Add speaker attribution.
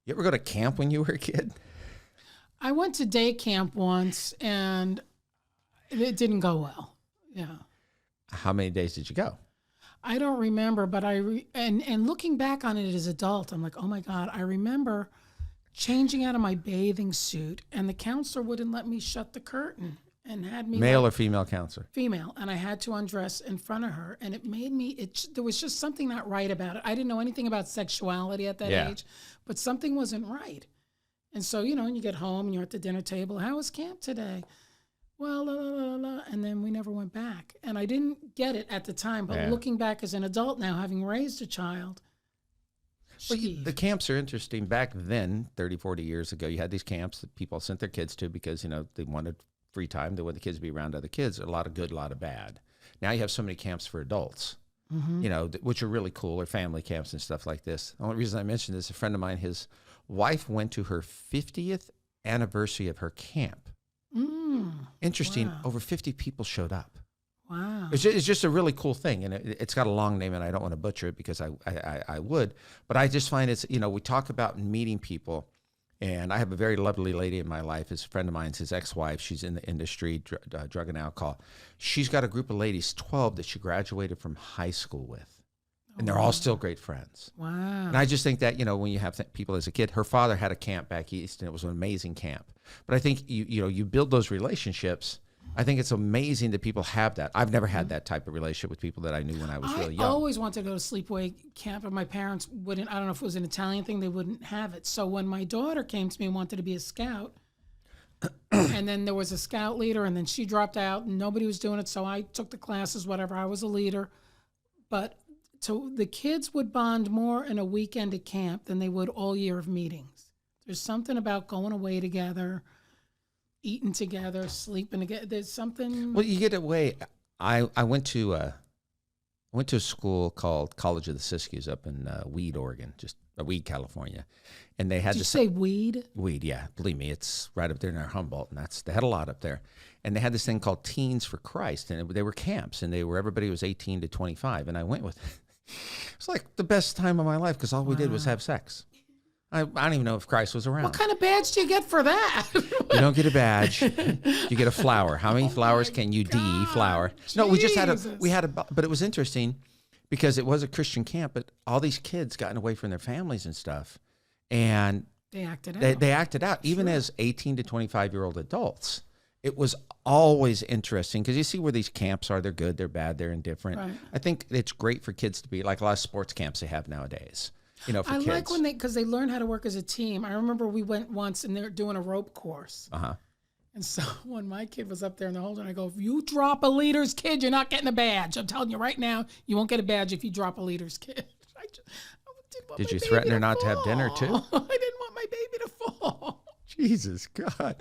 Speaker 1: You ever go to camp when you were a kid?
Speaker 2: I went to day camp once, and it didn't go well. Yeah.
Speaker 1: How many days did you go?
Speaker 2: I don't remember, but and looking back on it as an adult, I'm like, oh my God, I remember changing out of my bathing suit, and the counselor wouldn't let me shut the curtain and had me
Speaker 1: Male or female counselor?
Speaker 2: female, and I had to undress in front of her, and it made me, there was just something not right about it. I didn't know anything about sexuality at that age, but something wasn't right. And so, and you get home and you're at the dinner table. How was camp today? Well, la, la, la, la, and then we never went back. And I didn't get it at the time, but looking back as an adult now, having raised a child.
Speaker 1: Well, the camps are interesting. Back then, 30, 40 years ago, you had these camps that people sent their kids to because, they wanted free time. They wanted the kids to be around other kids. A lot of good, a lot of bad. Now you have so many camps for adults, which are really cool, or family camps and stuff like this. The only reason I mentioned this, a friend of mine, his wife went to her 50th anniversary of her camp. Interesting. Wow. Over 50 people showed up.
Speaker 2: Wow.
Speaker 1: It's just a really cool thing. And it's got a long name, and I don't want to butcher it because I would. But I just find we talk about meeting people. And I have a very lovely lady in my life. It's a friend of mine, his ex-wife. She's in the industry, drug and alcohol. She's got a group of ladies, 12, that she graduated from high school with. And they're all still great friends.
Speaker 2: Wow.
Speaker 1: And I just think that, when you have people as a kid, her father had a camp back east, and it was an amazing camp. But I think, you build those relationships. I think it's amazing that people have that. I've never had that type of relationship with people that I knew when I was really young.
Speaker 2: I always wanted to go to sleepaway camp, but my parents wouldn't. I don't know if it was an Italian thing. They wouldn't have it. So when my daughter came to me and wanted to be a scout, and then there was a scout leader, and then she dropped out, and nobody was doing it. So I took the classes, whatever. I was a leader. But so the kids would bond more in a weekend at camp than they would all year of meetings. There's something about going away together, eating together, sleeping together. There's something.
Speaker 1: Well, you get away. I went to a school called College of the Siskiyous up in Weed, Oregon, Weed, California, and they had
Speaker 2: Did you say Weed?
Speaker 1: Weed, yeah. Believe me, it's right up there near Humboldt, and they had a lot up there. And they had this thing called Teens for Christ, and they were camps, and everybody was 18 to 25, and I went with it. It's like the best time of my life because all we did was have sex. I don't even know if Christ was around.
Speaker 2: What kind of badge do you get for that?
Speaker 1: You don't get a badge. You get a flower. How many flowers can you deflower? No, we just but it was interesting because it was a Christian camp, but all these kids gotten away from their families and stuff. And
Speaker 2: they acted out.
Speaker 1: They acted out, even as 18 to 25-year-old adults. It was always interesting because you see where these camps are. They're good, they're bad, they're indifferent. Right. I think it's great for kids to be like a lot of sports camps they have nowadays. For
Speaker 2: I
Speaker 1: kids.
Speaker 2: like when because they learn how to work as a team. I remember we went once and they're doing a rope course. And so when my kid was up there in the holder, I go, if you drop a leader's kid, you're not getting a badge. I'm telling you right now, you won't get a badge if you drop a leader's kid.
Speaker 1: Did you threaten her not to have dinner too?
Speaker 2: I didn't want my baby to fall.
Speaker 1: Jesus God.